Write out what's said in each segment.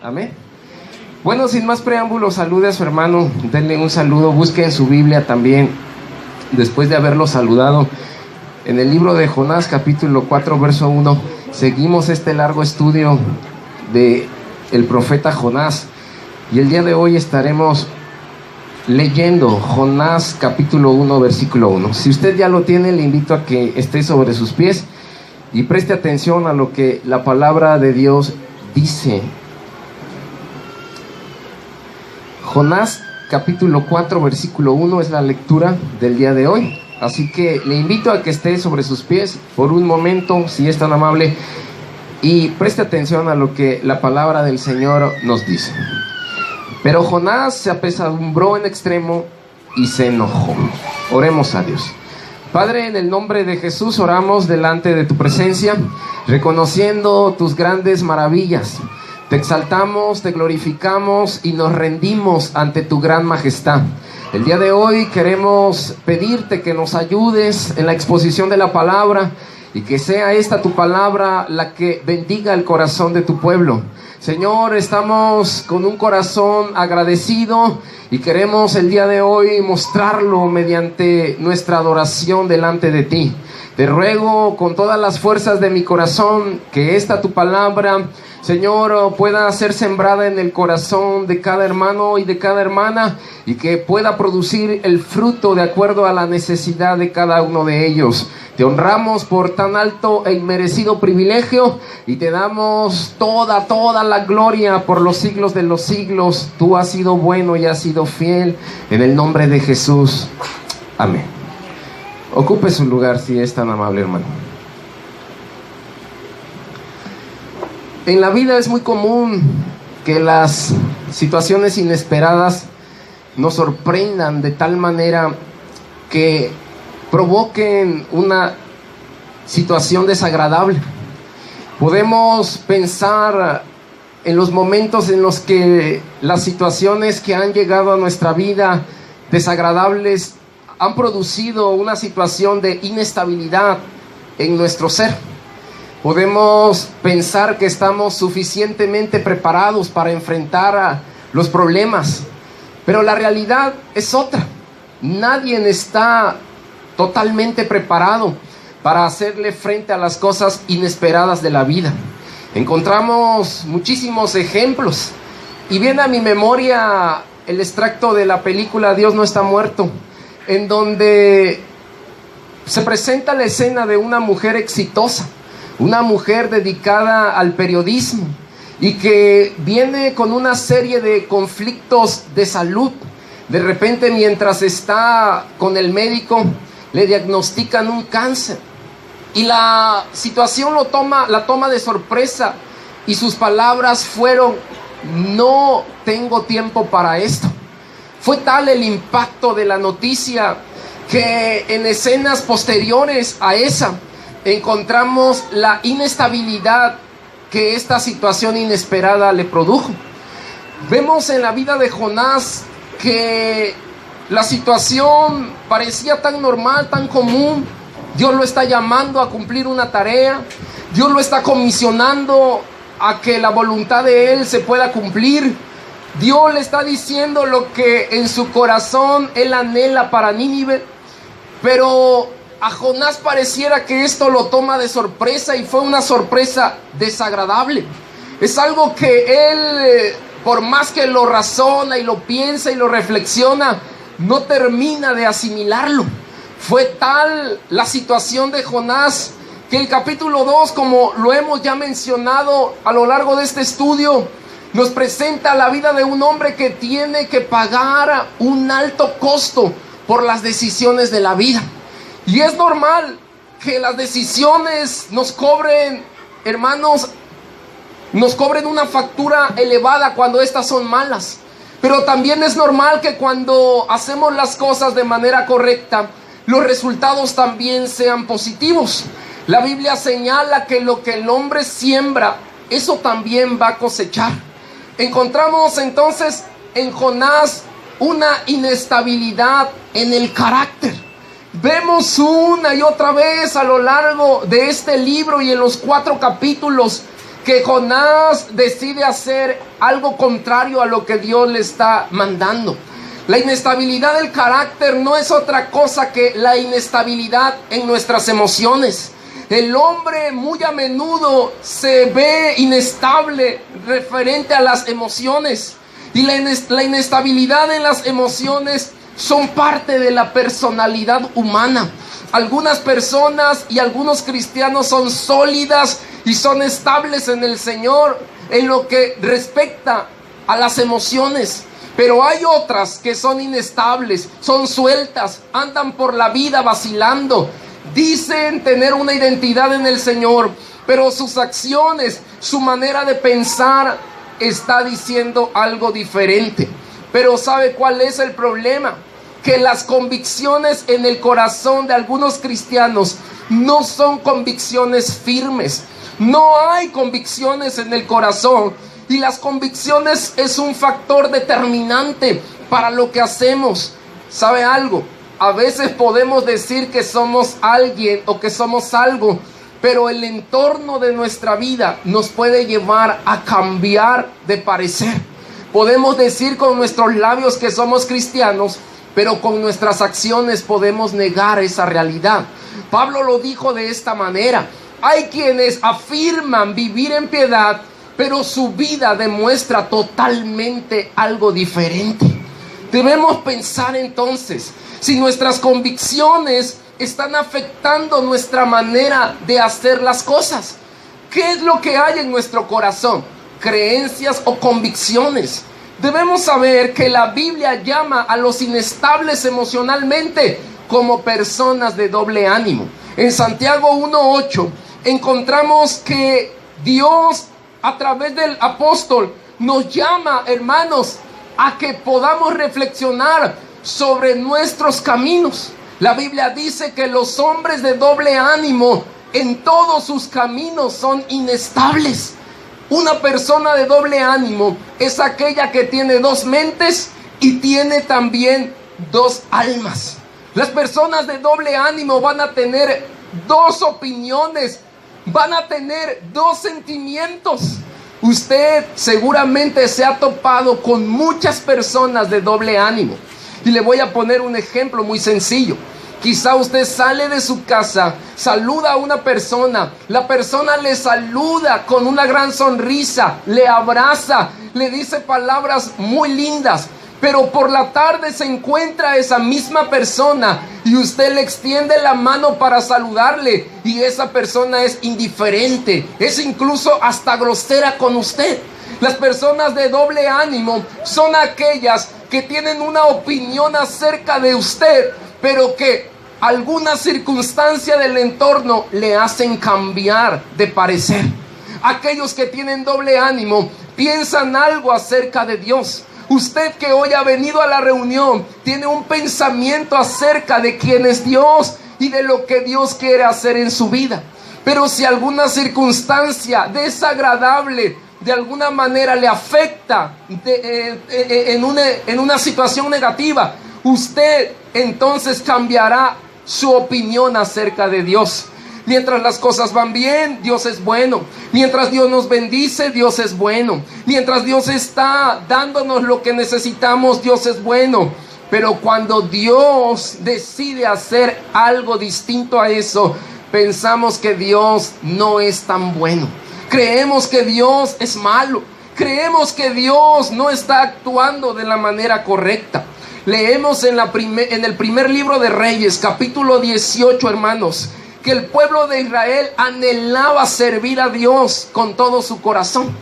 Amén. Bueno, sin más preámbulos, salude a su hermano, denle un saludo, busque en su Biblia también, después de haberlo saludado. En el libro de Jonás, capítulo 4, verso 1, seguimos este largo estudio de el profeta Jonás. Y el día de hoy estaremos leyendo Jonás, capítulo 1, versículo 1. Si usted ya lo tiene, le invito a que esté sobre sus pies y preste atención a lo que la palabra de Dios dice. Jonás capítulo 4 versículo 1 es la lectura del día de hoy. Así que le invito a que esté sobre sus pies por un momento, si es tan amable, y preste atención a lo que la palabra del Señor nos dice. Pero Jonás se apesadumbró en extremo y se enojó. Oremos a Dios. Padre, en el nombre de Jesús oramos delante de tu presencia, reconociendo tus grandes maravillas. Te exaltamos, te glorificamos y nos rendimos ante tu gran majestad. El día de hoy queremos pedirte que nos ayudes en la exposición de la palabra y que sea esta tu palabra la que bendiga el corazón de tu pueblo. Señor, estamos con un corazón agradecido y queremos el día de hoy mostrarlo mediante nuestra adoración delante de ti. Te ruego con todas las fuerzas de mi corazón que esta tu palabra, Señor, pueda ser sembrada en el corazón de cada hermano y de cada hermana y que pueda producir el fruto de acuerdo a la necesidad de cada uno de ellos. Te honramos por tan alto e inmerecido privilegio y te damos toda la gloria por los siglos de los siglos. Tú has sido bueno y has sido fiel. En el nombre de Jesús. Amén. Ocupe su lugar si es tan amable, hermano. En la vida es muy común que las situaciones inesperadas nos sorprendan de tal manera que provoquen una situación desagradable. Podemos pensar en los momentos en los que las situaciones que han llegado a nuestra vida desagradables han producido una situación de inestabilidad en nuestro ser. Podemos pensar que estamos suficientemente preparados para enfrentar a los problemas, pero la realidad es otra. Nadie está totalmente preparado para hacerle frente a las cosas inesperadas de la vida. Encontramos muchísimos ejemplos y viene a mi memoria el extracto de la película Dios no está muerto, en donde se presenta la escena de una mujer exitosa, una mujer dedicada al periodismo y que viene con una serie de conflictos de salud. De repente, mientras está con el médico, le diagnostican un cáncer y la situación la toma de sorpresa y sus palabras fueron: no tengo tiempo para esto. Fue tal el impacto de la noticia que en escenas posteriores a esa encontramos la inestabilidad que esta situación inesperada le produjo. Vemos en la vida de Jonás que la situación parecía tan normal, tan común. Dios lo está llamando a cumplir una tarea. Dios lo está comisionando a que la voluntad de Él se pueda cumplir. Dios le está diciendo lo que en su corazón Él anhela para Nínive. Pero a Jonás pareciera que esto lo toma de sorpresa y fue una sorpresa desagradable. Es algo que él, por más que lo razona y lo piensa y lo reflexiona, no termina de asimilarlo. Fue tal la situación de Jonás que el capítulo 2, como lo hemos ya mencionado a lo largo de este estudio, nos presenta la vida de un hombre que tiene que pagar un alto costo por las decisiones de la vida. Y es normal que las decisiones nos cobren, hermanos, nos cobren una factura elevada cuando estas son malas. Pero también es normal que cuando hacemos las cosas de manera correcta, los resultados también sean positivos. La Biblia señala que lo que el hombre siembra, eso también va a cosechar. Encontramos entonces en Jonás una inestabilidad en el carácter. Vemos una y otra vez a lo largo de este libro y en los 4 capítulos que Jonás decide hacer algo contrario a lo que Dios le está mandando. La inestabilidad del carácter no es otra cosa que la inestabilidad en nuestras emociones. El hombre muy a menudo se ve inestable referente a las emociones. Y la inestabilidad en las emociones son parte de la personalidad humana. Algunas personas y algunos cristianos son sólidas y son estables en el Señor en lo que respecta a las emociones. Pero hay otras que son inestables, son sueltas, andan por la vida vacilando. Dicen tener una identidad en el Señor, pero sus acciones, su manera de pensar está diciendo algo diferente. Pero ¿sabe cuál es el problema? Que las convicciones en el corazón de algunos cristianos no son convicciones firmes. No hay convicciones en el corazón. Y las convicciones es un factor determinante para lo que hacemos. ¿Sabe algo? A veces podemos decir que somos alguien o que somos algo, pero el entorno de nuestra vida nos puede llevar a cambiar de parecer. Podemos decir con nuestros labios que somos cristianos, pero con nuestras acciones podemos negar esa realidad. Pablo lo dijo de esta manera: hay quienes afirman vivir en piedad, pero su vida demuestra totalmente algo diferente. Debemos pensar entonces si nuestras convicciones están afectando nuestra manera de hacer las cosas. ¿Qué es lo que hay en nuestro corazón? ¿Creencias o convicciones? Debemos saber que la Biblia llama a los inestables emocionalmente como personas de doble ánimo. En Santiago 1:8 encontramos que Dios, a través del apóstol, nos llama, hermanos, a que podamos reflexionar sobre nuestros caminos. La Biblia dice que los hombres de doble ánimo en todos sus caminos son inestables. Una persona de doble ánimo es aquella que tiene dos mentes y tiene también dos almas. Las personas de doble ánimo van a tener dos opiniones, van a tener dos sentimientos. Usted seguramente se ha topado con muchas personas de doble ánimo. Y le voy a poner un ejemplo muy sencillo. Quizá usted sale de su casa, saluda a una persona, la persona le saluda con una gran sonrisa, le abraza, le dice palabras muy lindas, pero por la tarde se encuentra esa misma persona y usted le extiende la mano para saludarle y esa persona es indiferente, es incluso hasta grosera con usted. Las personas de doble ánimo son aquellas que tienen una opinión acerca de usted, pero que alguna circunstancia del entorno le hacen cambiar de parecer. Aquellos que tienen doble ánimo piensan algo acerca de Dios. Usted que hoy ha venido a la reunión tiene un pensamiento acerca de quién es Dios y de lo que Dios quiere hacer en su vida. Pero si alguna circunstancia desagradable de alguna manera le afecta en una situación negativa, usted entonces cambiará su opinión acerca de Dios. Mientras las cosas van bien, Dios es bueno. Mientras Dios nos bendice, Dios es bueno. Mientras Dios está dándonos lo que necesitamos, Dios es bueno. Pero cuando Dios decide hacer algo distinto a eso, pensamos que Dios no es tan bueno. Creemos que Dios es malo. Creemos que Dios no está actuando de la manera correcta. Leemos en el primer libro de Reyes, capítulo 18, hermanos, que el pueblo de Israel anhelaba servir a Dios con todo su corazón.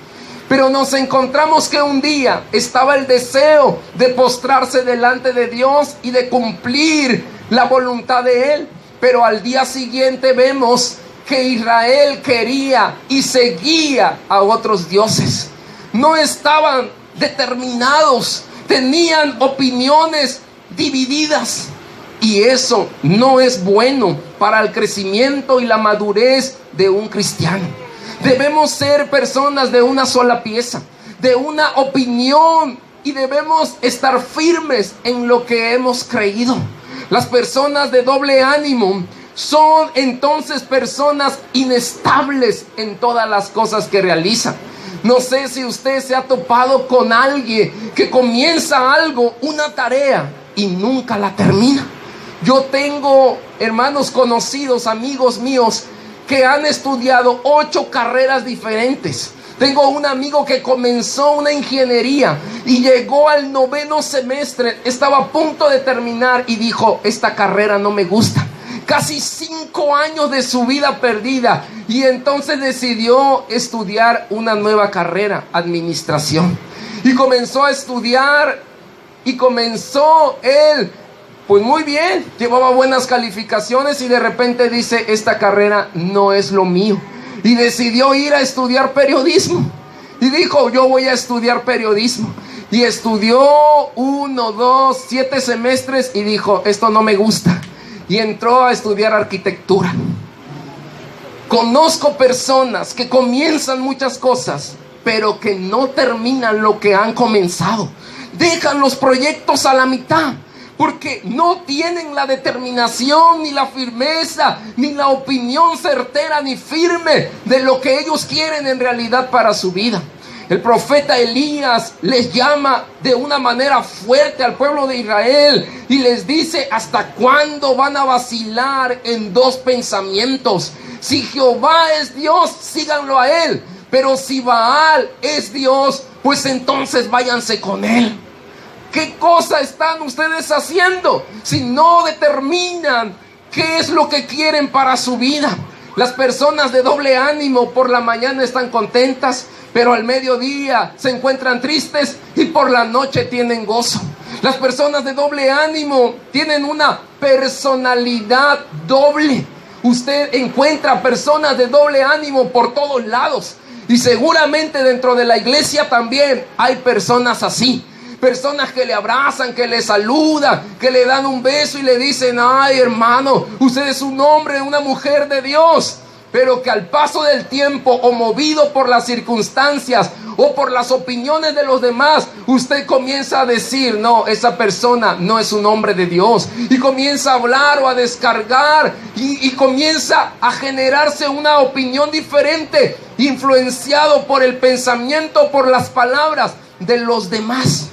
Pero nos encontramos que un día estaba el deseo de postrarse delante de Dios y de cumplir la voluntad de Él. Pero al día siguiente vemos que Israel quería y seguía a otros dioses. No estaban determinados, tenían opiniones divididas. Y eso no es bueno para el crecimiento y la madurez de un cristiano. Debemos ser personas de una sola pieza, de una opinión, y debemos estar firmes en lo que hemos creído. Las personas de doble ánimo Son entonces personas inestables en todas las cosas que realizan. No sé si usted se ha topado con alguien que comienza algo, una tarea, y nunca la termina. Yo tengo hermanos conocidos, amigos míos, que han estudiado 8 carreras diferentes. Tengo un amigo que comenzó una ingeniería y llegó al 9º semestre, estaba a punto de terminar y dijo: esta carrera no me gusta. Casi 5 años de su vida perdida, y entonces decidió estudiar una nueva carrera, administración, y comenzó a estudiar y comenzó él, pues muy bien, llevaba buenas calificaciones, y de repente dice: esta carrera no es lo mío, y decidió ir a estudiar periodismo, y dijo: yo voy a estudiar periodismo, y estudió 1, 2, 7 semestres y dijo: esto no me gusta, y entró a estudiar arquitectura. Conozco personas que comienzan muchas cosas, pero que no terminan lo que han comenzado. Dejan los proyectos a la mitad, porque no tienen la determinación, ni la firmeza, ni la opinión certera ni firme de lo que ellos quieren en realidad para su vida. El profeta Elías les llama de una manera fuerte al pueblo de Israel y les dice: ¿hasta cuándo van a vacilar en 2 pensamientos? Si Jehová es Dios, síganlo a él, pero si Baal es Dios, pues entonces váyanse con él. ¿Qué cosa están ustedes haciendo si no determinan qué es lo que quieren para su vida? Las personas de doble ánimo por la mañana están contentas, pero al mediodía se encuentran tristes y por la noche tienen gozo. Las personas de doble ánimo tienen una personalidad doble. Usted encuentra personas de doble ánimo por todos lados, y seguramente dentro de la iglesia también hay personas así. Personas que le abrazan, que le saludan, que le dan un beso y le dicen: ay, hermano, usted es un hombre, una mujer de Dios. Pero que al paso del tiempo, o movido por las circunstancias o por las opiniones de los demás, usted comienza a decir: no, esa persona no es un hombre de Dios, y comienza a hablar o a descargar y comienza a generarse una opinión diferente, influenciado por el pensamiento, por las palabras de los demás.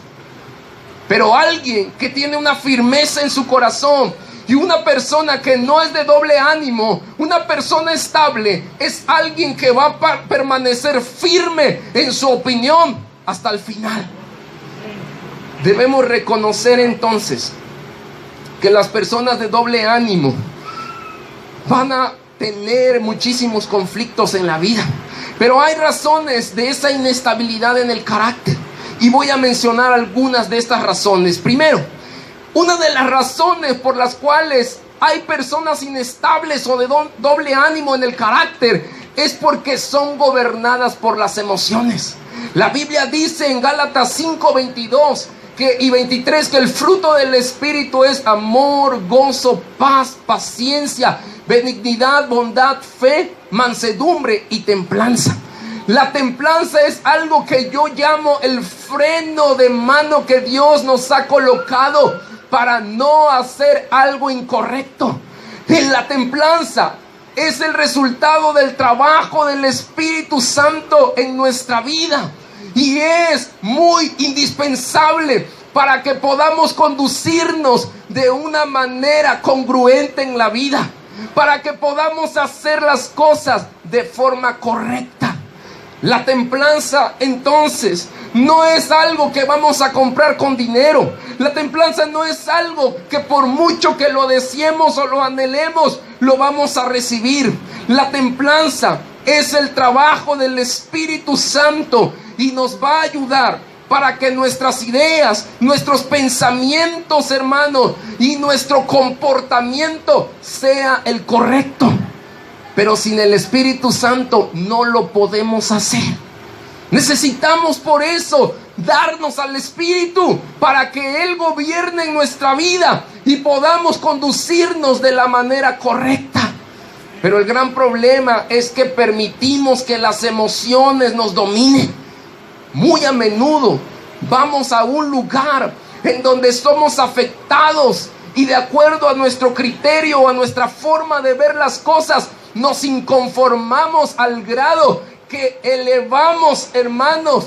Pero alguien que tiene una firmeza en su corazón, y una persona que no es de doble ánimo, una persona estable, es alguien que va a permanecer firme en su opinión hasta el final. Debemos reconocer entonces que las personas de doble ánimo van a tener muchísimos conflictos en la vida, pero hay razones de esa inestabilidad en el carácter, y voy a mencionar algunas de estas razones. Primero, una de las razones por las cuales hay personas inestables o de doble ánimo en el carácter es porque son gobernadas por las emociones. La Biblia dice en Gálatas 5:22 y 23 que el fruto del Espíritu es amor, gozo, paz, paciencia, benignidad, bondad, fe, mansedumbre y templanza. La templanza es algo que yo llamo el freno de mano que Dios nos ha colocado para no hacer algo incorrecto. En la templanza es el resultado del trabajo del Espíritu Santo en nuestra vida, y es muy indispensable para que podamos conducirnos de una manera congruente en la vida, para que podamos hacer las cosas de forma correcta. La templanza entonces no es algo que vamos a comprar con dinero. La templanza no es algo que por mucho que lo deseemos o lo anhelemos, lo vamos a recibir. La templanza es el trabajo del Espíritu Santo y nos va a ayudar para que nuestras ideas, nuestros pensamientos, hermanos, y nuestro comportamiento sea el correcto. Pero sin el Espíritu Santo no lo podemos hacer. Necesitamos por eso darnos al Espíritu para que Él gobierne en nuestra vida y podamos conducirnos de la manera correcta. Pero el gran problema es que permitimos que las emociones nos dominen. Muy a menudo vamos a un lugar en donde somos afectados y de acuerdo a nuestro criterio o a nuestra forma de ver las cosas, nos inconformamos al grado que elevamos, hermanos,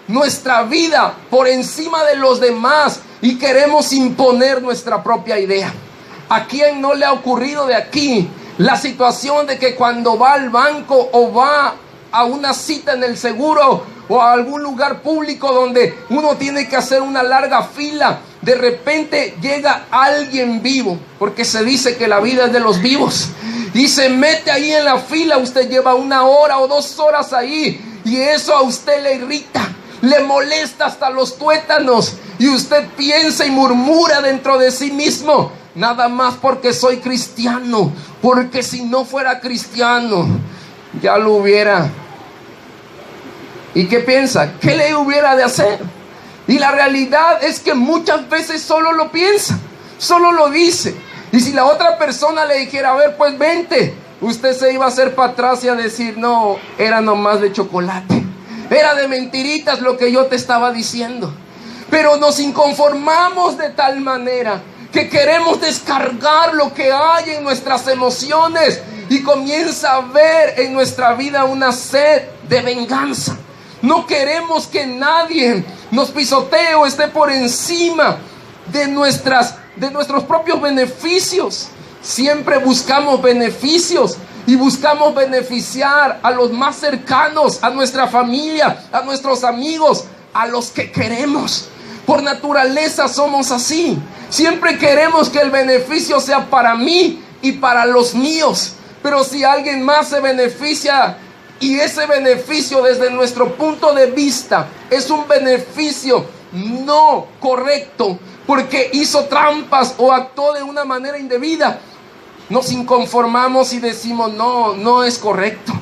nuestra vida por encima de los demás y queremos imponer nuestra propia idea. ¿A quién no le ha ocurrido de aquí la situación de que cuando va al banco o va a una cita en el seguro o a algún lugar público donde uno tiene que hacer una larga fila, de repente llega alguien vivo, porque se dice que la vida es de los vivos, y se mete ahí en la fila? Usted lleva 1 hora o 2 horas ahí y eso a usted le irrita, le molesta hasta los tuétanos, y usted piensa y murmura dentro de sí mismo: nada más porque soy cristiano, porque si no fuera cristiano ya lo hubiera. ¿Y qué piensa? ¿Qué le hubiera de hacer? Y la realidad es que muchas veces solo lo piensa, solo lo dice. Y si la otra persona le dijera: a ver, pues vente, usted se iba a hacer para atrás y a decir: no, era nomás de chocolate, era de mentiritas lo que yo te estaba diciendo. Pero nos inconformamos de tal manera que queremos descargar lo que hay en nuestras emociones, y comienza a haber en nuestra vida una sed de venganza. No queremos que nadie nos pisotee o esté por encima de nuestros propios beneficios. Siempre buscamos beneficios y buscamos beneficiar a los más cercanos, a nuestra familia, a nuestros amigos, a los que queremos. Por naturaleza somos así. Siempre queremos que el beneficio sea para mí y para los míos. Pero si alguien más se beneficia, y ese beneficio desde nuestro punto de vista es un beneficio no correcto, porque hizo trampas o actuó de una manera indebida, nos inconformamos y decimos: no, no es correcto.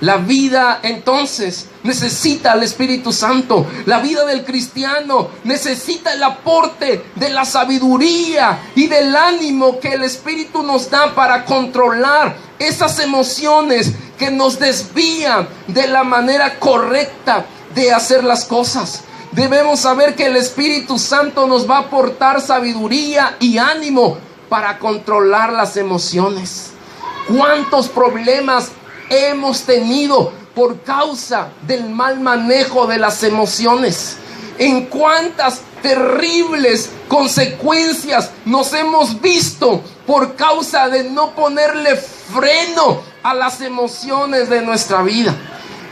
La vida entonces necesita al Espíritu Santo. La vida del cristiano necesita el aporte de la sabiduría y del ánimo que el Espíritu nos da para controlar esas emociones que nos desvían de la manera correcta de hacer las cosas. Debemos saber que el Espíritu Santo nos va a aportar sabiduría y ánimo para controlar las emociones. ¿Cuántos problemas hemos tenido por causa del mal manejo de las emociones? En cuántas terribles consecuencias nos hemos visto por causa de no ponerle freno a las emociones de nuestra vida.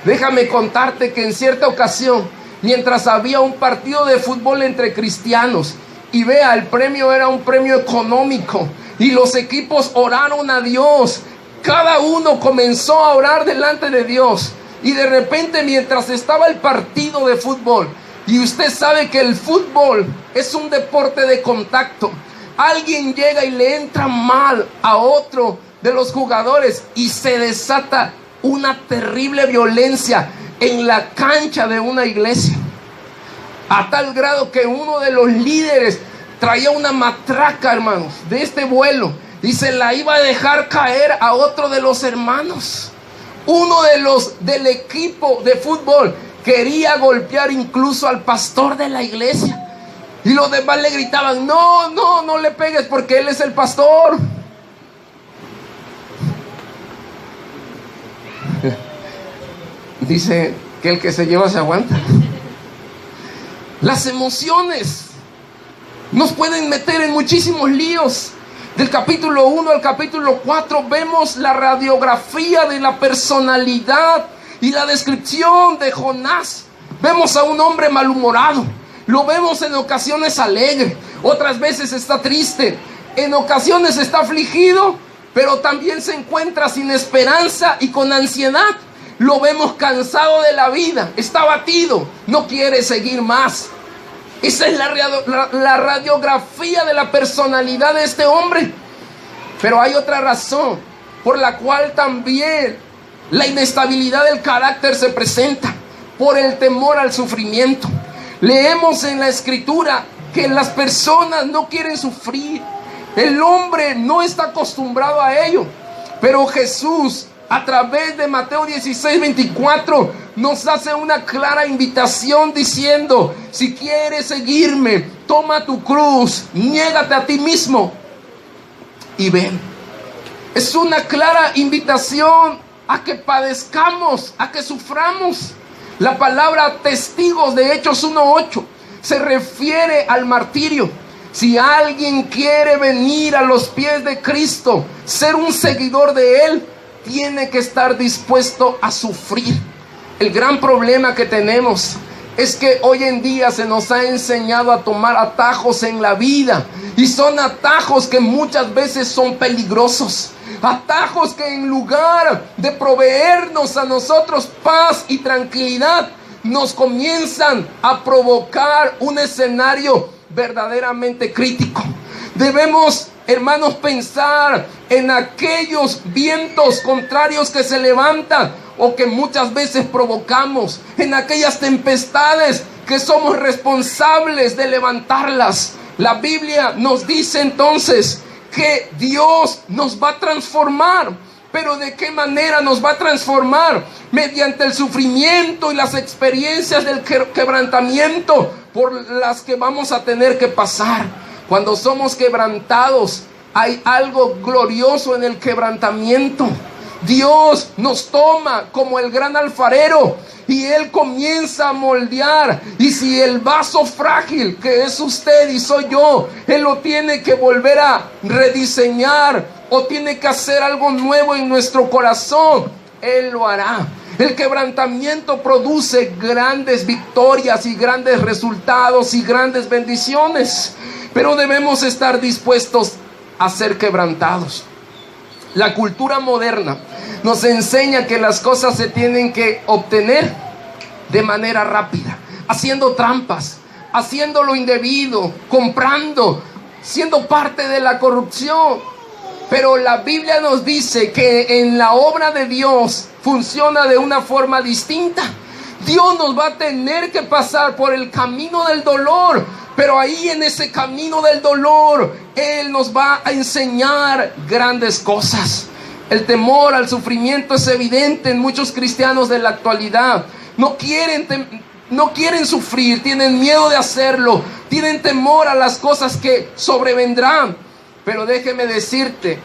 Déjame contarte que en cierta ocasión, mientras había un partido de fútbol entre cristianos, y vea, el premio era un premio económico, y los equipos oraron a Dios. Cada uno comenzó a orar delante de Dios. Y de repente, mientras estaba el partido de fútbol, y usted sabe que el fútbol es un deporte de contacto, alguien llega y le entra mal a otro de los jugadores y se desata una terrible violencia en la cancha de una iglesia, a tal grado que uno de los líderes traía una matraca, hermanos, de este vuelo, y se la iba a dejar caer a otro de los hermanos. Uno de los del equipo de fútbol quería golpear incluso al pastor de la iglesia, y los demás le gritaban: no, no, no le pegues porque él es el pastor. Dice que el que se lleva se aguanta. Las emociones nos pueden meter en muchísimos líos. Del capítulo 1 al capítulo 4 vemos la radiografía de la personalidad y la descripción de Jonás. Vemos a un hombre malhumorado. Lo vemos en ocasiones alegre, otras veces está triste, en ocasiones está afligido, pero también se encuentra sin esperanza y con ansiedad. Lo vemos cansado de la vida, está abatido, no quiere seguir más. Esa es la radiografía de la personalidad de este hombre. Pero hay otra razón por la cual también la inestabilidad del carácter se presenta: por el temor al sufrimiento. Leemos en la escritura que las personas no quieren sufrir. El hombre no está acostumbrado a ello. Pero Jesús, a través de Mateo 16:24, nos hace una clara invitación diciendo: si quieres seguirme, toma tu cruz, niégate a ti mismo y ven. Es una clara invitación a que padezcamos, a que suframos. La palabra testigos de Hechos 1:8 se refiere al martirio. Si alguien quiere venir a los pies de Cristo, ser un seguidor de Él, tiene que estar dispuesto a sufrir. El gran problema que tenemos es que hoy en día se nos ha enseñado a tomar atajos en la vida, y son atajos que muchas veces son peligrosos. Atajos que en lugar de proveernos a nosotros paz y tranquilidad, nos comienzan a provocar un escenario verdaderamente crítico. Debemos, hermanos, pensar en aquellos vientos contrarios que se levantan o que muchas veces provocamos, en aquellas tempestades que somos responsables de levantarlas. La Biblia nos dice entonces que Dios nos va a transformar. ¿Pero de qué manera nos va a transformar? Mediante el sufrimiento y las experiencias del quebrantamiento por las que vamos a tener que pasar. Cuando somos quebrantados, hay algo glorioso en el quebrantamiento. Dios nos toma como el gran alfarero y Él comienza a moldear. Y si el vaso frágil que es usted y soy yo, Él lo tiene que volver a rediseñar o tiene que hacer algo nuevo en nuestro corazón, Él lo hará. El quebrantamiento produce grandes victorias y grandes resultados y grandes bendiciones, pero debemos estar dispuestos a ser quebrantados. La cultura moderna nos enseña que las cosas se tienen que obtener de manera rápida, haciendo trampas, haciendo lo indebido, comprando, siendo parte de la corrupción. Pero la Biblia nos dice que en la obra de Dios funciona de una forma distinta. Dios nos va a tener que pasar por el camino del dolor, pero ahí en ese camino del dolor Él nos va a enseñar grandes cosas. El temor al sufrimiento es evidente en muchos cristianos de la actualidad. No quieren sufrir, tienen miedo de hacerlo, tienen temor a las cosas que sobrevendrán. Pero déjeme decirte,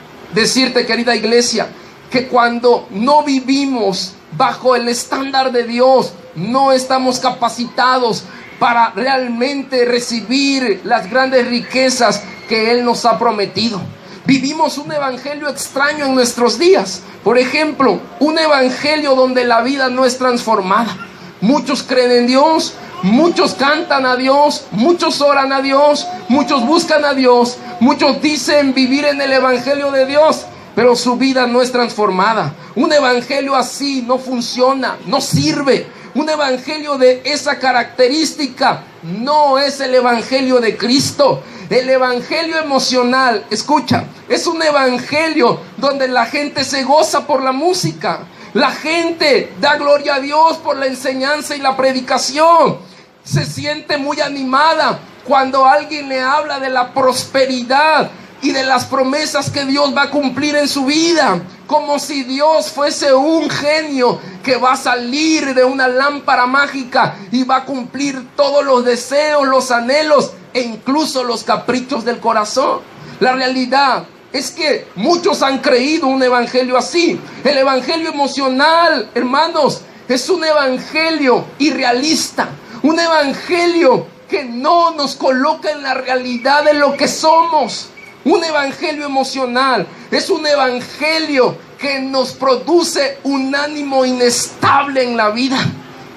querida iglesia, que cuando no vivimos bajo el estándar de Dios, no estamos capacitados para realmente recibir las grandes riquezas que Él nos ha prometido. Vivimos un evangelio extraño en nuestros días. Por ejemplo, un evangelio donde la vida no es transformada. Muchos creen en Dios, muchos cantan a Dios, muchos oran a Dios, muchos buscan a Dios, muchos dicen vivir en el evangelio de Dios, pero su vida no es transformada. Un evangelio así no funciona, no sirve. Un evangelio de esa característica no es el evangelio de Cristo. El evangelio emocional, escucha, es un evangelio donde la gente se goza por la música. La gente da gloria a Dios por la enseñanza y la predicación. Se siente muy animada cuando alguien le habla de la prosperidad y de las promesas que Dios va a cumplir en su vida, como si Dios fuese un genio que va a salir de una lámpara mágica y va a cumplir todos los deseos, los anhelos e incluso los caprichos del corazón. La realidad es que muchos han creído un evangelio así. El evangelio emocional, hermanos, es un evangelio irrealista, un evangelio que no nos coloca en la realidad de lo que somos. Un evangelio emocional es un evangelio que nos produce un ánimo inestable en la vida.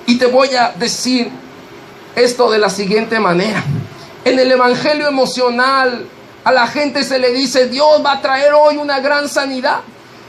Y te voy a decir esto de la siguiente manera. En el evangelio emocional a la gente se le dice: Dios va a traer hoy una gran sanidad.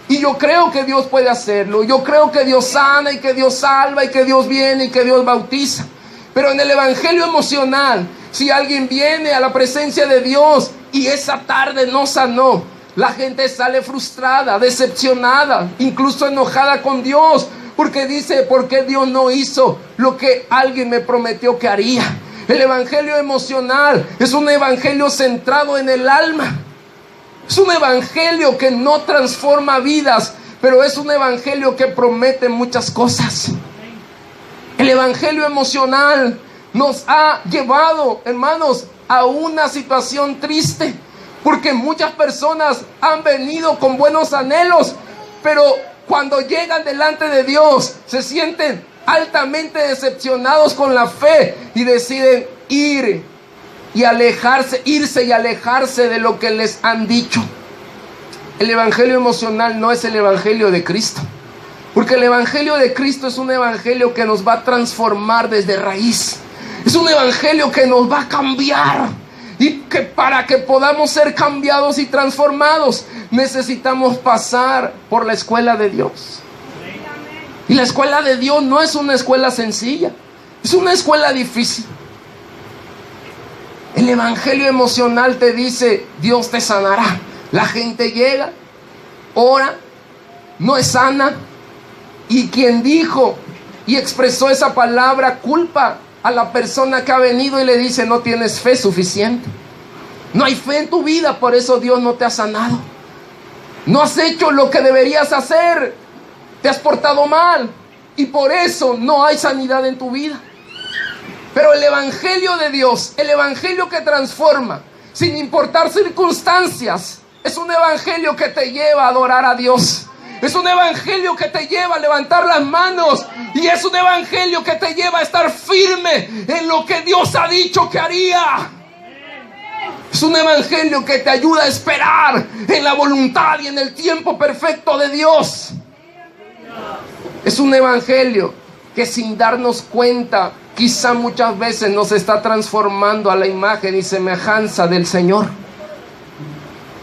Y yo creo que Dios puede hacerlo. Yo creo que Dios sana y que Dios salva y que Dios viene y que Dios bautiza. Pero en el evangelio emocional, si alguien viene a la presencia de Dios y esa tarde no sanó, la gente sale frustrada, decepcionada, incluso enojada con Dios, porque dice: ¿por qué Dios no hizo lo que alguien me prometió que haría? El evangelio emocional es un evangelio centrado en el alma. Es un evangelio que no transforma vidas, pero es un evangelio que promete muchas cosas. El evangelio emocional nos ha llevado, hermanos, a una situación triste, Porque muchas personas han venido con buenos anhelos, pero cuando llegan delante de Dios se sienten altamente decepcionados con la fe y deciden irse y alejarse de lo que les han dicho. El evangelio emocional no es el evangelio de Cristo, porque el evangelio de Cristo es un evangelio que nos va a transformar desde raíz. Es un evangelio que nos va a cambiar, y que para que podamos ser cambiados y transformados necesitamos pasar por la escuela de Dios. Y la escuela de Dios no es una escuela sencilla, es una escuela difícil. El evangelio emocional te dice: Dios te sanará. La gente llega, ora, no es sana, y quien dijo y expresó esa palabra culpa a la persona que ha venido y le dice: no tienes fe suficiente, no hay fe en tu vida, por eso Dios no te ha sanado. No has hecho lo que deberías hacer, te has portado mal y por eso no hay sanidad en tu vida. Pero el evangelio de Dios, el evangelio que transforma sin importar circunstancias, es un evangelio que te lleva a adorar a Dios. Es un evangelio que te lleva a levantar las manos, y es un evangelio que te lleva a estar firme en lo que Dios ha dicho que haría. Es un evangelio que te ayuda a esperar en la voluntad y en el tiempo perfecto de Dios. Es un evangelio que, sin darnos cuenta, quizá muchas veces nos está transformando a la imagen y semejanza del Señor.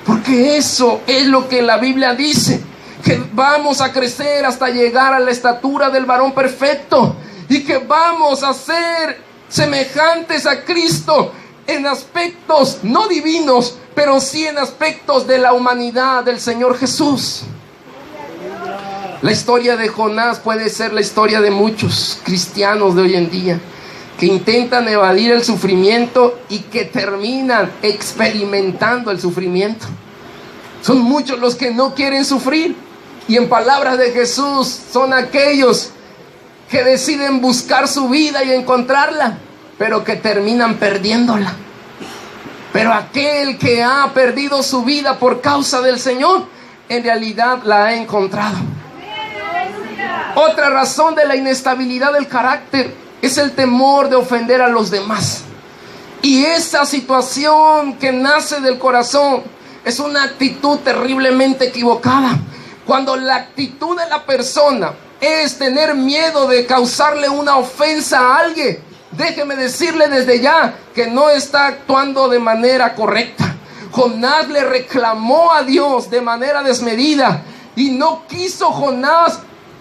Porque eso es lo que la Biblia dice, que vamos a crecer hasta llegar a la estatura del varón perfecto, y que vamos a ser semejantes a Cristo en aspectos no divinos, pero sí en aspectos de la humanidad del Señor Jesús. La historia de Jonás puede ser la historia de muchos cristianos de hoy en día, que intentan evadir el sufrimiento y que terminan experimentando el sufrimiento. Son muchos los que no quieren sufrir, y en palabras de Jesús son aquellos que deciden buscar su vida y encontrarla, pero que terminan perdiéndola. Pero aquel que ha perdido su vida por causa del Señor, en realidad la ha encontrado. Otra razón de la inestabilidad del carácter es el temor de ofender a los demás. Y esa situación que nace del corazón es una actitud terriblemente equivocada. Cuando la actitud de la persona es tener miedo de causarle una ofensa a alguien, déjeme decirle desde ya que no está actuando de manera correcta. Jonás le reclamó a Dios de manera desmedida, y no quiso Jonás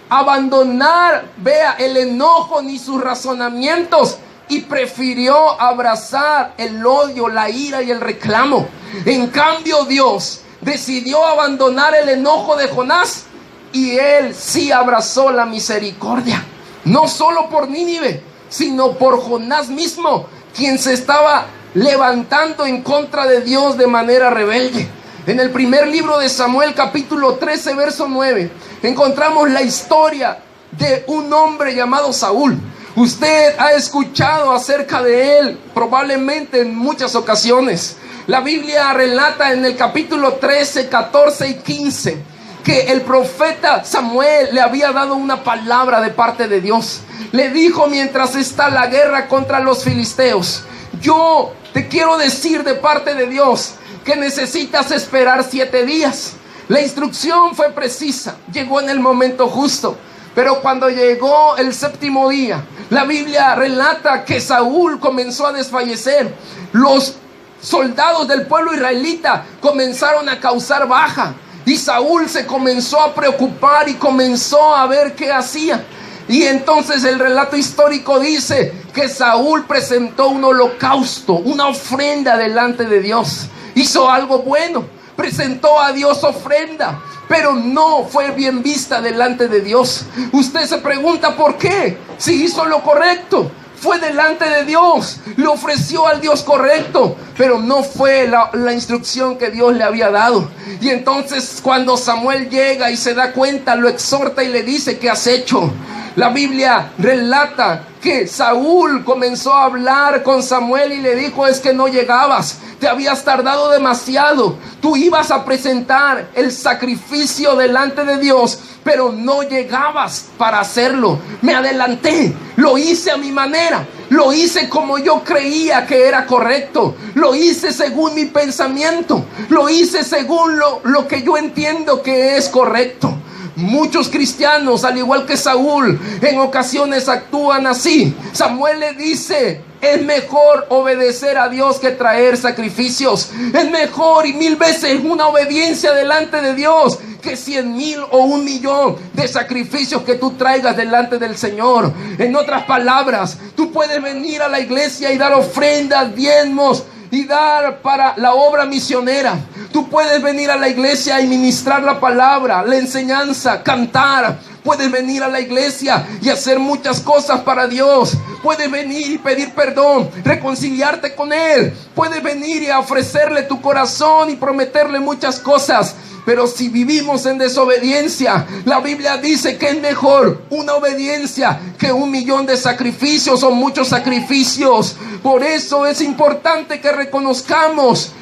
abandonar, vea, el enojo ni sus razonamientos, y prefirió abrazar el odio, la ira y el reclamo. En cambio, Dios decidió abandonar el enojo de Jonás, y él sí abrazó la misericordia, no solo por Nínive, sino por Jonás mismo, quien se estaba levantando en contra de Dios de manera rebelde. En el primer libro de Samuel, capítulo 13, verso 9, encontramos la historia de un hombre llamado Saúl. Usted ha escuchado acerca de él probablemente en muchas ocasiones. La Biblia relata en el capítulo 13, 14 y 15 que el profeta Samuel le había dado una palabra de parte de Dios. Le dijo: mientras está la guerra contra los filisteos, yo te quiero decir de parte de Dios que necesitas esperar 7 días. La instrucción fue precisa, llegó en el momento justo. Pero cuando llegó el 7º día, la Biblia relata que Saúl comenzó a desfallecer. Los soldados del pueblo israelita comenzaron a causar baja, y Saúl se comenzó a preocupar y comenzó a ver qué hacía. Y entonces el relato histórico dice que Saúl presentó un holocausto, una ofrenda delante de Dios. Hizo algo bueno, presentó a Dios ofrenda, pero no fue bien vista delante de Dios. Usted se pregunta por qué, si hizo lo correcto. Fue delante de Dios, le ofreció al Dios correcto, pero no fue la instrucción que Dios le había dado. Y entonces cuando Samuel llega y se da cuenta, lo exhorta y le dice: ¿qué has hecho? La Biblia relata que Saúl comenzó a hablar con Samuel y le dijo: es que no llegabas, te habías tardado demasiado, tú ibas a presentar el sacrificio delante de Dios, pero no llegabas para hacerlo. Me adelanté, lo hice a mi manera, lo hice como yo creía que era correcto, lo hice según mi pensamiento, lo hice según lo que yo entiendo que es correcto. Muchos cristianos, al igual que Saúl, en ocasiones actúan así. Samuel le dice: es mejor obedecer a Dios que traer sacrificios. Es mejor y 1000 veces una obediencia delante de Dios que 100,000 o 1,000,000 de sacrificios que tú traigas delante del Señor. En otras palabras, tú puedes venir a la iglesia y dar ofrendas, diezmos y dar para la obra misionera. Tú puedes venir a la iglesia y ministrar la palabra, la enseñanza, cantar. Puedes venir a la iglesia y hacer muchas cosas para Dios. Puedes venir y pedir perdón, reconciliarte con Él. Puedes venir y ofrecerle tu corazón y prometerle muchas cosas. Pero si vivimos en desobediencia, la Biblia dice que es mejor una obediencia que 1,000,000 de sacrificios o muchos sacrificios. Por eso es importante que reconozcamos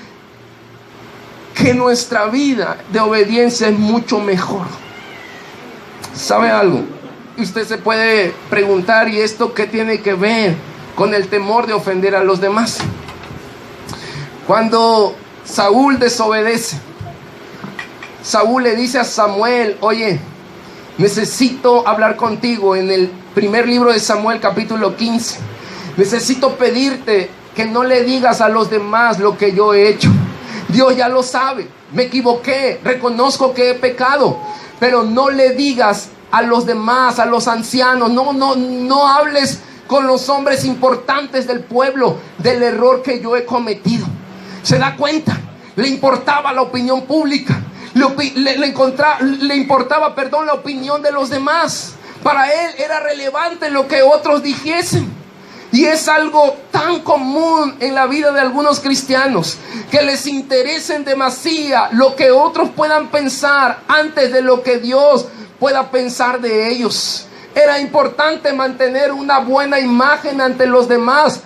que nuestra vida de obediencia es mucho mejor. ¿Sabe algo? Usted se puede preguntar: ¿y esto qué tiene que ver con el temor de ofender a los demás? Cuando Saúl desobedece, Saúl le dice a Samuel: oye, necesito hablar contigo. En el primer libro de Samuel, capítulo 15, necesito pedirte que no le digas a los demás lo que yo he hecho. Dios ya lo sabe, me equivoqué, reconozco que he pecado, pero no le digas a los demás, a los ancianos, no hables con los hombres importantes del pueblo del error que yo he cometido. ¿Se da cuenta? Le importaba la opinión pública, le importaba la opinión de los demás. Para él era relevante lo que otros dijesen. Y es algo tan común en la vida de algunos cristianos, que les interesa en demasía lo que otros puedan pensar antes de lo que Dios pueda pensar de ellos. Era importante mantener una buena imagen ante los demás,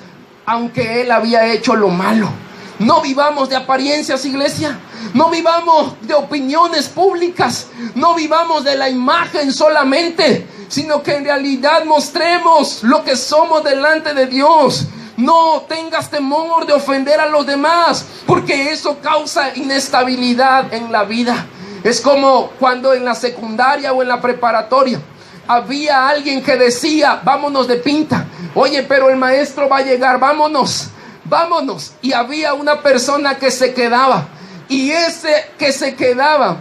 aunque él había hecho lo malo. No vivamos de apariencias, iglesia. No vivamos de opiniones públicas. No vivamos de la imagen solamente, sino que en realidad mostremos lo que somos delante de Dios. No tengas temor de ofender a los demás, porque eso causa inestabilidad en la vida. Es como cuando en la secundaria o en la preparatoria había alguien que decía: vámonos de pinta. Oye, pero el maestro va a llegar, vámonos. Y había una persona que se quedaba. Y ese que se quedaba,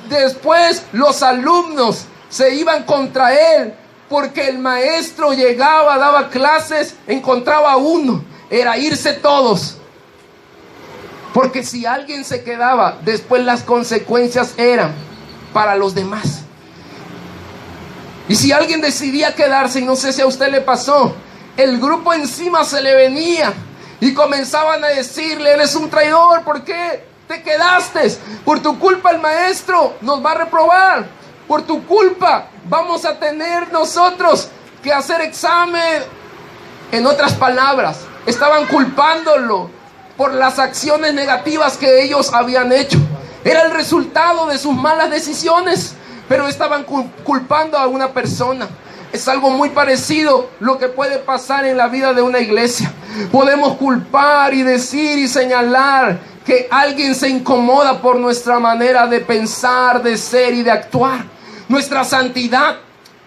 después los alumnos se iban contra él, porque el maestro llegaba, daba clases, encontraba uno, era irse todos. Porque si alguien se quedaba, después las consecuencias eran para los demás. Y si alguien decidía quedarse, y no sé si a usted le pasó, el grupo encima se le venía y comenzaban a decirle: eres un traidor, ¿por qué te quedaste? Por tu culpa el maestro nos va a reprobar. Por tu culpa vamos a tener nosotros que hacer examen. En otras palabras, estaban culpándolo por las acciones negativas que ellos habían hecho. Era el resultado de sus malas decisiones, pero estaban culpando a una persona. Es algo muy parecido lo que puede pasar en la vida de una iglesia. Podemos culpar y decir y señalar que alguien se incomoda por nuestra manera de pensar, de ser y de actuar. Nuestra santidad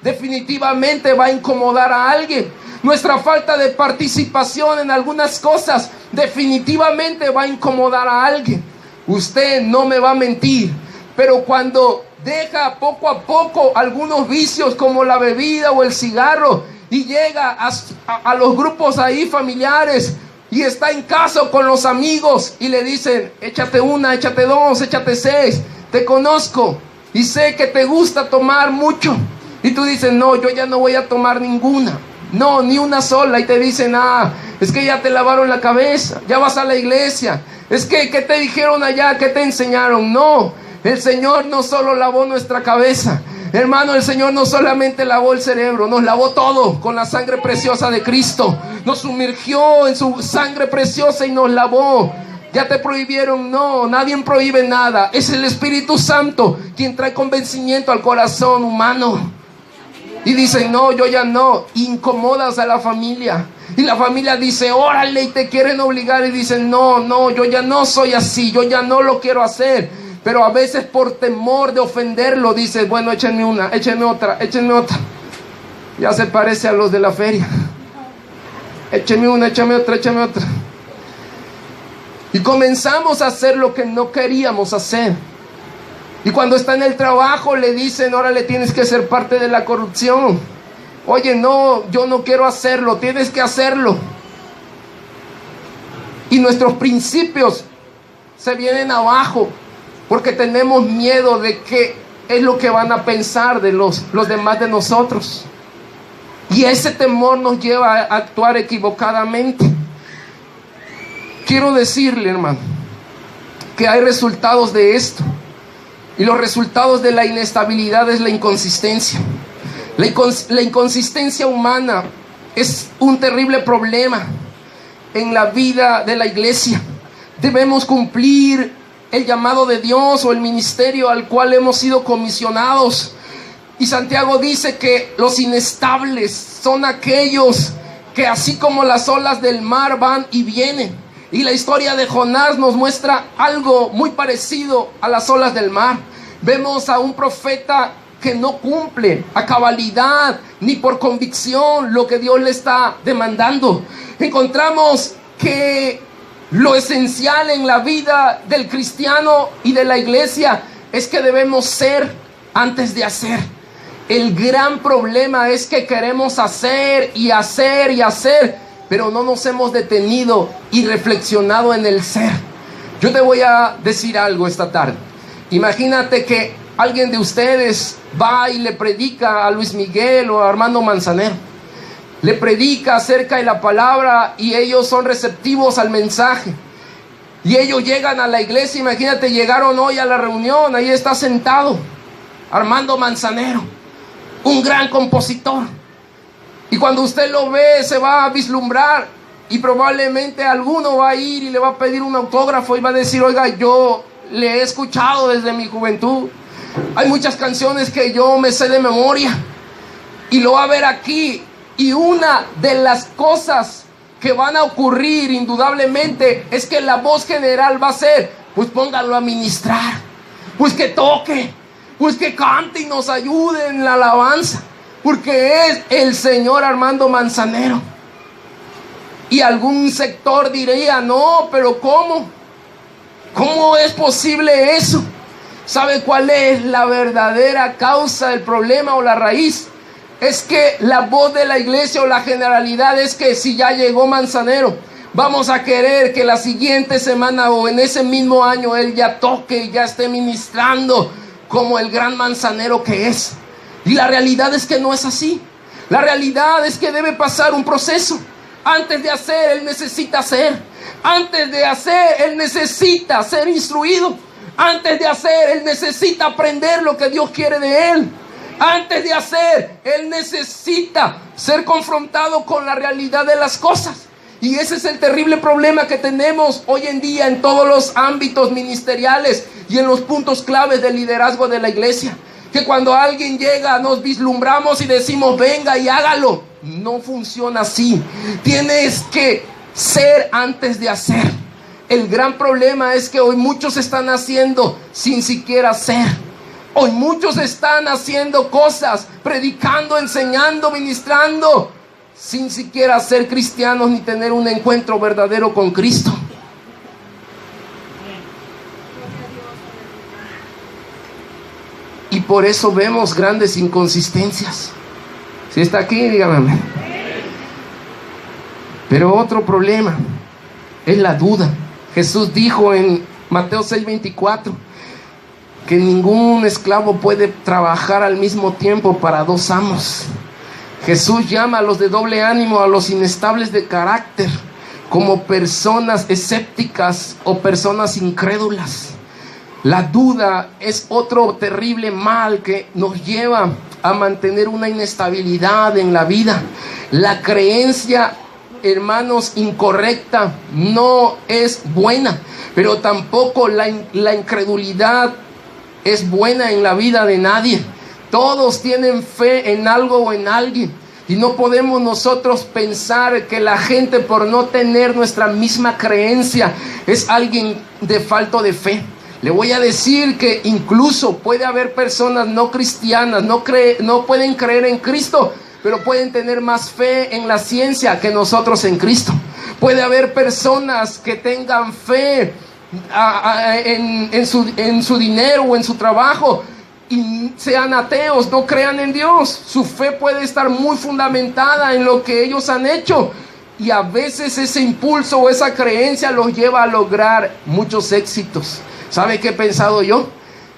definitivamente va a incomodar a alguien. Nuestra falta de participación en algunas cosas definitivamente va a incomodar a alguien. Usted no me va a mentir, pero cuando deja poco a poco algunos vicios como la bebida o el cigarro y llega a los grupos ahí familiares y está en casa con los amigos y le dicen: échate una, échate dos, échate 6, te conozco y sé que te gusta tomar mucho, y tú dices: no, yo ya no voy a tomar ninguna, no, ni una sola. Y te dicen: es que ya te lavaron la cabeza, ya vas a la iglesia, es que ¿qué te dijeron allá? ¿Qué te enseñaron? No, el Señor no solo lavó nuestra cabeza, Hermano, el Señor no solamente lavó el cerebro, nos lavó todo con la sangre preciosa de Cristo. Nos sumergió en su sangre preciosa y nos lavó. Ya te prohibieron, no, nadie prohíbe nada. Es el Espíritu Santo quien trae convencimiento al corazón humano. Y dicen, no, yo ya no. Incomodas a la familia. Y la familia dice, órale, y te quieren obligar. Y dicen, no, yo ya no soy así, yo ya no lo quiero hacer. Pero a veces por temor de ofenderlo, dices, bueno, échenme una, échenme otra. Ya se parece a los de la feria. Échenme una, échenme otra. Y comenzamos a hacer lo que no queríamos hacer. Y cuando está en el trabajo le dicen, órale, tienes que ser parte de la corrupción. Oye, no, yo no quiero hacerlo, tienes que hacerlo. Y nuestros principios se vienen abajo porque tenemos miedo de qué es lo que van a pensar de los demás de nosotros. Y ese temor nos lleva a actuar equivocadamente. Quiero decirle, hermano, que hay resultados de esto. Y los resultados de la inestabilidad es la inconsistencia. La inconsistencia humana es un terrible problema en la vida de la iglesia. Debemos cumplir el llamado de Dios o el ministerio al cual hemos sido comisionados. Y Santiago dice que los inestables son aquellos que así como las olas del mar van y vienen. Y la historia de Jonás nos muestra algo muy parecido a las olas del mar. Vemos a un profeta que no cumple a cabalidad ni por convicción lo que Dios le está demandando. Encontramos que lo esencial en la vida del cristiano y de la iglesia es que debemos ser antes de hacer. El gran problema es que queremos hacer y hacer y hacer, pero no nos hemos detenido y reflexionado en el ser. Yo te voy a decir algo esta tarde. Imagínate que alguien de ustedes va y le predica a Luis Miguel o a Armando Manzanero. Le predica acerca de la palabra y ellos son receptivos al mensaje. Y ellos llegan a la iglesia. Imagínate, llegaron hoy a la reunión. Ahí está sentado Armando Manzanero, un gran compositor. Y cuando usted lo ve, se va a vislumbrar. Y probablemente alguno va a ir y le va a pedir un autógrafo y va a decir, oiga, yo le he escuchado desde mi juventud. Hay muchas canciones que yo me sé de memoria. Y lo va a ver aquí. Y una de las cosas que van a ocurrir indudablemente es que la voz general va a ser, pues póngalo a ministrar, pues que toque, pues que cante y nos ayude en la alabanza, porque es el señor Armando Manzanero. Y algún sector diría, no, pero ¿cómo es posible eso? ¿Sabe cuál es la verdadera causa del problema o la raíz? Es que la voz de la iglesia o la generalidad es que si ya llegó Manzanero, vamos a querer que la siguiente semana o en ese mismo año él ya toque y ya esté ministrando como el gran Manzanero que es. Y la realidad es que no es así. La realidad es que debe pasar un proceso. Antes de hacer, él necesita hacer. Antes de hacer, él necesita ser instruido. Antes de hacer, él necesita aprender lo que Dios quiere de él. Antes de hacer, él necesita ser confrontado con la realidad de las cosas. Y ese es el terrible problema que tenemos hoy en día en todos los ámbitos ministeriales y en los puntos claves del liderazgo de la iglesia. Que cuando alguien llega nos vislumbramos y decimos venga y hágalo. No funciona así. Tienes que ser antes de hacer. El gran problema es que hoy muchos están haciendo sin siquiera ser. Hoy muchos están haciendo cosas, predicando, enseñando, ministrando, sin siquiera ser cristianos ni tener un encuentro verdadero con Cristo. Y por eso vemos grandes inconsistencias. Si está aquí, dígame. Pero otro problema es la duda. Jesús dijo en Mateo 6:24 que ningún esclavo puede trabajar al mismo tiempo para dos amos. Jesús llama a los de doble ánimo, a los inestables de carácter, como personas escépticas o personas incrédulas. La duda es otro terrible mal que nos lleva a mantener una inestabilidad en la vida. La creencia, hermanos, incorrecta no es buena, pero tampoco la incredulidad es buena en la vida de nadie. Todos tienen fe en algo o en alguien, y no podemos nosotros pensar que la gente, por no tener nuestra misma creencia, es alguien de falto de fe. Le voy a decir que incluso puede haber personas no cristianas, no pueden creer en Cristo, pero pueden tener más fe en la ciencia que nosotros en Cristo. Puede haber personas que tengan fe en su dinero o en su trabajo y sean ateos, no crean en Dios. Su fe puede estar muy fundamentada en lo que ellos han hecho, y a veces ese impulso o esa creencia los lleva a lograr muchos éxitos. ¿Sabe qué he pensado yo?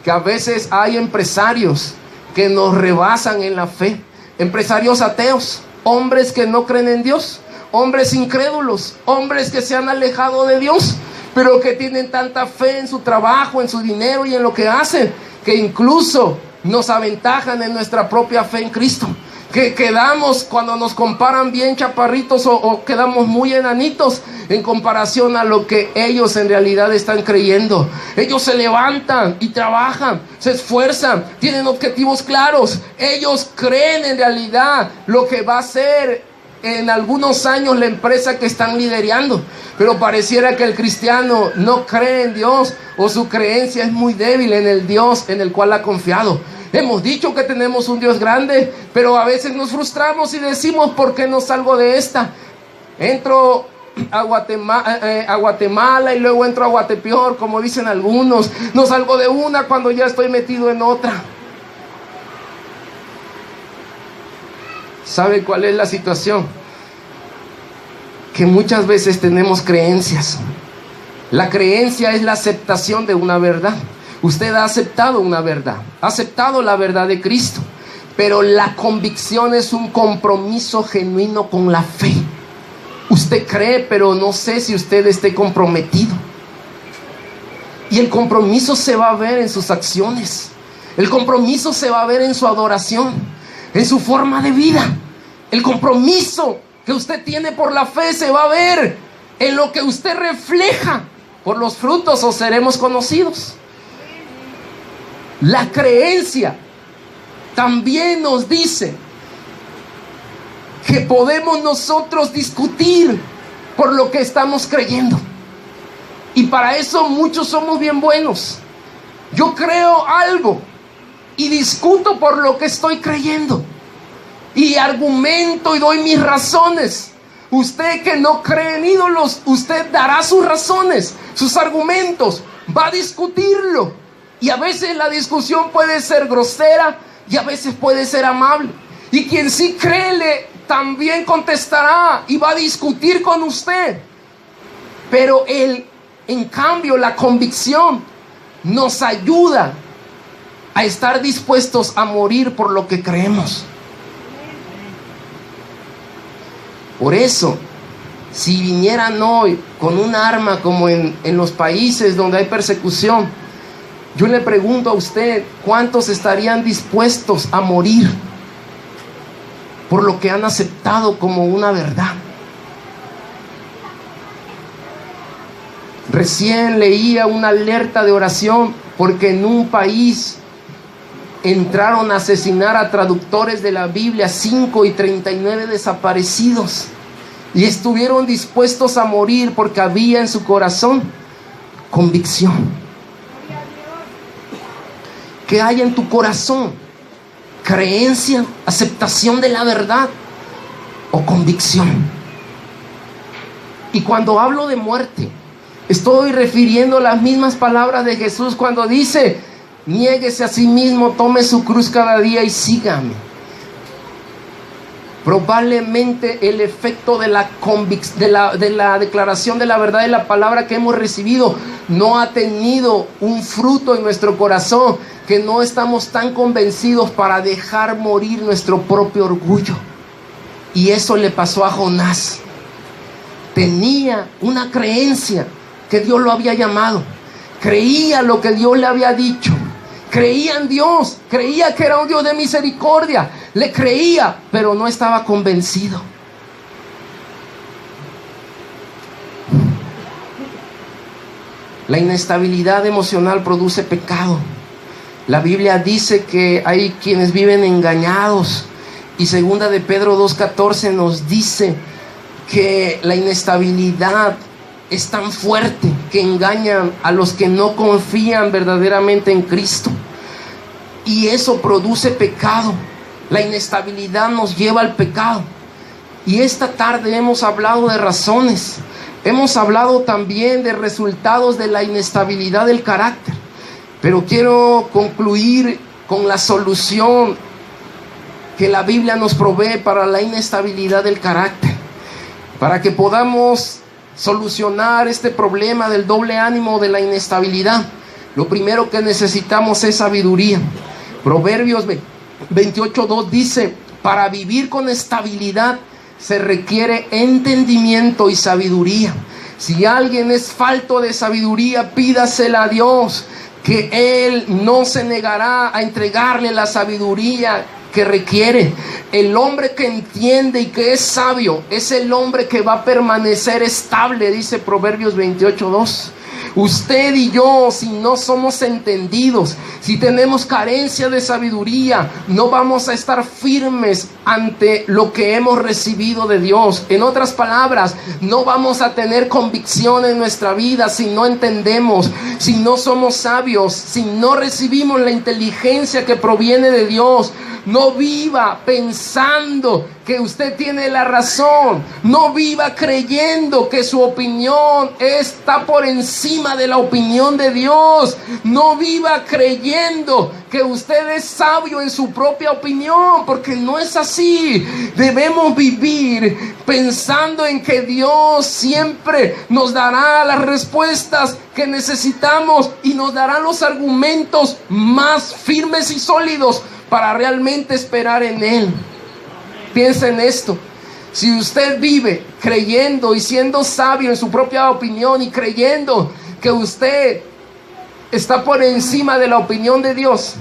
Que a veces hay empresarios que nos rebasan en la fe. Empresarios ateos, hombres que no creen en Dios, hombres incrédulos, hombres que se han alejado de Dios, pero que tienen tanta fe en su trabajo, en su dinero y en lo que hacen, que incluso nos aventajan en nuestra propia fe en Cristo. Que quedamos, cuando nos comparan, bien chaparritos o quedamos muy enanitos en comparación a lo que ellos en realidad están creyendo. Ellos se levantan y trabajan, se esfuerzan, tienen objetivos claros. Ellos creen en realidad lo que va a ser en algunos años la empresa que están liderando. Pero pareciera que el cristiano no cree en Dios, o su creencia es muy débil en el Dios en el cual ha confiado. Hemos dicho que tenemos un Dios grande, pero a veces nos frustramos y decimos: ¿por qué no salgo de esta? Entro a Guatemala y luego entro a Guatepeor, como dicen algunos. No salgo de una cuando ya estoy metido en otra. ¿Sabe cuál es la situación? Que muchas veces tenemos creencias. La creencia es la aceptación de una verdad. Usted ha aceptado una verdad, ha aceptado la verdad de Cristo, pero la convicción es un compromiso genuino con la fe. Usted cree, pero no sé si usted esté comprometido. Y el compromiso se va a ver en sus acciones. El compromiso se va a ver en su adoración, en su forma de vida. El compromiso que usted tiene por la fe se va a ver en lo que usted refleja. Por los frutos os seremos conocidos. La creencia también nos dice que podemos nosotros discutir por lo que estamos creyendo. Y para eso muchos somos bien buenos. Yo creo algo y discuto por lo que estoy creyendo. Y argumento y doy mis razones. Usted que no cree en ídolos, usted dará sus razones, sus argumentos, va a discutirlo. Y a veces la discusión puede ser grosera y a veces puede ser amable. Y quien sí cree también contestará y va a discutir con usted. Pero en cambio, la convicción nos ayuda a estar dispuestos a morir por lo que creemos. Por eso, si vinieran hoy con un arma como en los países donde hay persecución, yo le pregunto a usted: ¿cuántos estarían dispuestos a morir por lo que han aceptado como una verdad? Recién leía una alerta de oración porque en un país entraron a asesinar a traductores de la Biblia, 5 y 39 desaparecidos, y estuvieron dispuestos a morir porque había en su corazón convicción. ¿Qué hay en tu corazón? ¿Creencia, aceptación de la verdad o convicción? Y cuando hablo de muerte, estoy refiriendo las mismas palabras de Jesús cuando dice: niéguese a sí mismo, tome su cruz cada día y sígame. Probablemente el efecto de la declaración de la verdad de la palabra que hemos recibido no ha tenido un fruto en nuestro corazón, que no estamos tan convencidos para dejar morir nuestro propio orgullo. Y eso le pasó a Jonás. Tenía una creencia que Dios lo había llamado, creía lo que Dios le había dicho, creía en Dios, creía que era un Dios de misericordia, le creía, pero no estaba convencido. La inestabilidad emocional produce pecado. La Biblia dice que hay quienes viven engañados, y segunda de Pedro 2:14 nos dice que la inestabilidad es tan fuerte que engañan a los que no confían verdaderamente en Cristo, y eso produce pecado. La inestabilidad nos lleva al pecado. Y esta tarde hemos hablado de razones, hemos hablado también de resultados de la inestabilidad del carácter, pero quiero concluir con la solución que la Biblia nos provee para la inestabilidad del carácter, para que podamos solucionar este problema del doble ánimo de la inestabilidad. Lo primero que necesitamos es sabiduría. Proverbios 28:2 dice: para vivir con estabilidad se requiere entendimiento y sabiduría. Si alguien es falto de sabiduría, pídasela a Dios, que Él no se negará a entregarle la sabiduría que requiere. El hombre que entiende y que es sabio es el hombre que va a permanecer estable, dice Proverbios 28:2. Usted y yo, si no somos entendidos, si tenemos carencia de sabiduría, no vamos a estar firmes ante lo que hemos recibido de Dios. En otras palabras, no vamos a tener convicción en nuestra vida si no entendemos, si no somos sabios, si no recibimos la inteligencia que proviene de Dios. No viva pensando que usted tiene la razón. No viva creyendo que su opinión está por encima de la opinión de Dios. No viva creyendo que usted es sabio en su propia opinión, porque no es así. Debemos vivir pensando en que Dios siempre nos dará las respuestas que necesitamos y nos dará los argumentos más firmes y sólidos para realmente esperar en Él. Piensa en esto: si usted vive creyendo y siendo sabio en su propia opinión y creyendo que usted está por encima de la opinión de Dios,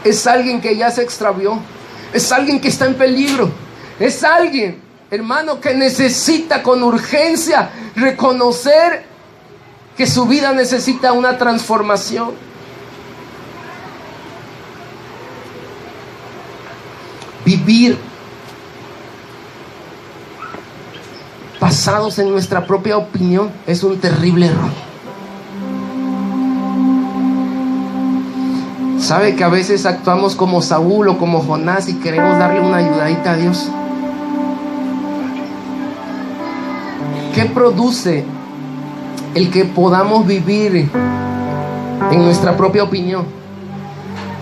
es alguien que ya se extravió, es alguien que está en peligro, es alguien, hermano, que necesita con urgencia reconocer que su vida necesita una transformación. Vivir basados en nuestra propia opinión es un terrible error. ¿Sabe que a veces actuamos como Saúl o como Jonás y queremos darle una ayudadita a Dios? ¿Qué produce el que podamos vivir en nuestra propia opinión?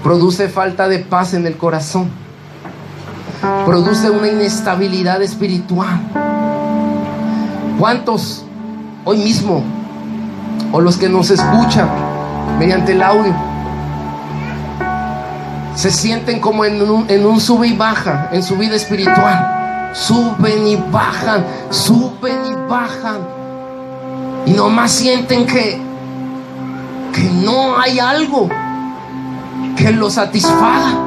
Produce falta de paz en el corazón. Produce una inestabilidad espiritual. ¿Cuántos hoy mismo, o los que nos escuchan mediante el audio, se sienten como en un sube y baja en su vida espiritual? Suben y bajan, suben y bajan, y nomás sienten que no hay algo que los satisfaga.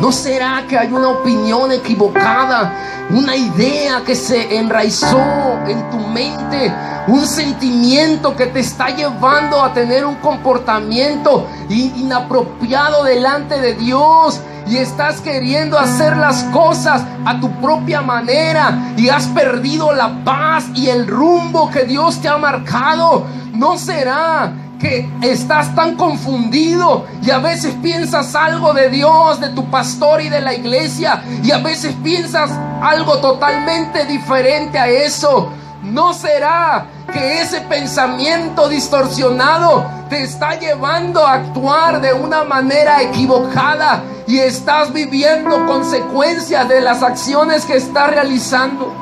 ¿No será que hay una opinión equivocada, una idea que se enraizó en tu mente, un sentimiento que te está llevando a tener un comportamiento inapropiado delante de Dios? Y estás queriendo hacer las cosas a tu propia manera y has perdido la paz y el rumbo que Dios te ha marcado. ¿No será que estás tan confundido y a veces piensas algo de Dios, de tu pastor y de la iglesia, y a veces piensas algo totalmente diferente a eso? ¿No será que ese pensamiento distorsionado te está llevando a actuar de una manera equivocada y estás viviendo consecuencias de las acciones que estás realizando?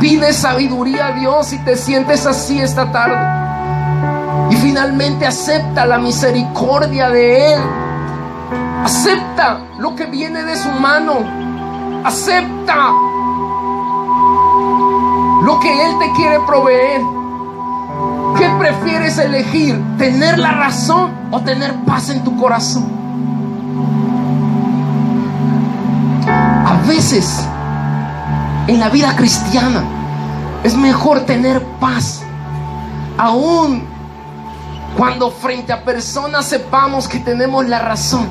Pide sabiduría a Dios si te sientes así esta tarde. Y finalmente acepta la misericordia de Él. Acepta lo que viene de su mano. Acepta lo que Él te quiere proveer. ¿Qué prefieres elegir? ¿Tener la razón o tener paz en tu corazón? A veces en la vida cristiana es mejor tener paz, aun cuando frente a personas sepamos que tenemos la razón.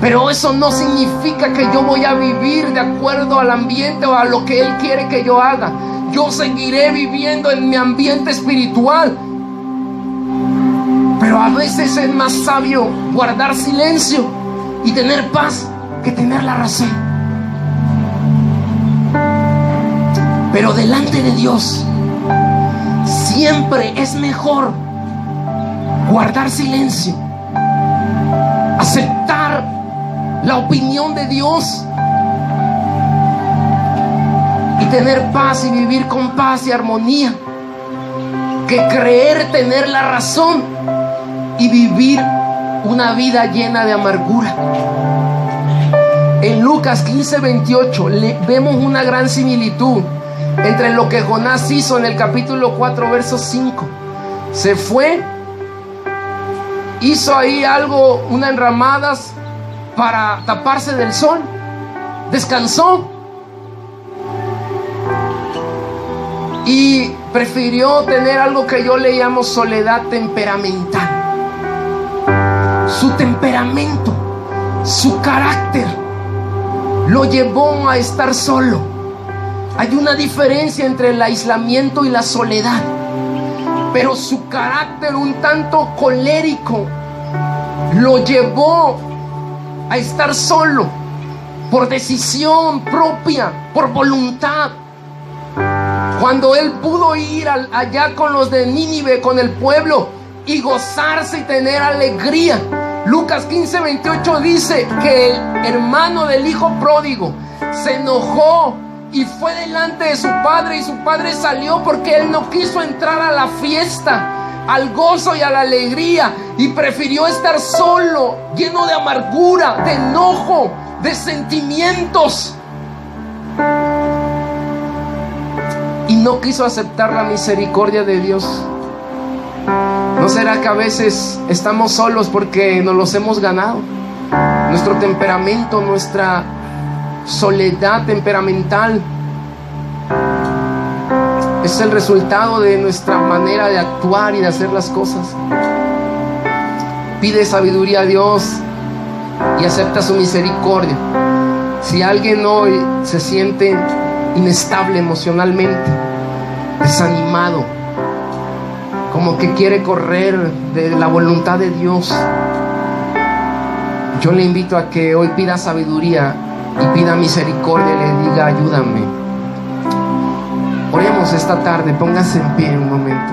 Pero eso no significa que yo voy a vivir de acuerdo al ambiente o a lo que Él quiere que yo haga. Yo seguiré viviendo en mi ambiente espiritual. Pero a veces es más sabio guardar silencio y tener paz que tener la razón. Pero delante de Dios siempre es mejor guardar silencio, aceptar la opinión de Dios y tener paz y vivir con paz y armonía, que creer tener la razón y vivir una vida llena de amargura. En Lucas 15:28 vemos una gran similitud entre lo que Jonás hizo en el capítulo 4 verso 5. Se fue, hizo ahí algo, unas enramadas para taparse del sol, descansó y prefirió tener algo que yo le llamo soledad temperamental. Su temperamento, su carácter lo llevó a estar solo. Hay una diferencia entre el aislamiento y la soledad, pero su carácter un tanto colérico lo llevó a estar solo por decisión propia, por voluntad. Cuando él pudo ir allá con los de Nínive, con el pueblo, y gozarse y tener alegría. Lucas 15:28 dice que el hermano del hijo pródigo se enojó y fue delante de su padre, y su padre salió porque él no quiso entrar a la fiesta, al gozo y a la alegría, y prefirió estar solo, lleno de amargura, de enojo, de sentimientos, y no quiso aceptar la misericordia de Dios. ¿No será que a veces estamos solos porque nos los hemos ganado? Nuestro temperamento, nuestra soledad temperamental es el resultado de nuestra manera de actuar y de hacer las cosas. Pide sabiduría a Dios y acepta su misericordia. Si alguien hoy se siente inestable emocionalmente, desanimado, como que quiere correr de la voluntad de Dios, yo le invito a que hoy pida sabiduría y pida misericordia y le diga: ayúdame. Oremos esta tarde, póngase en pie un momento.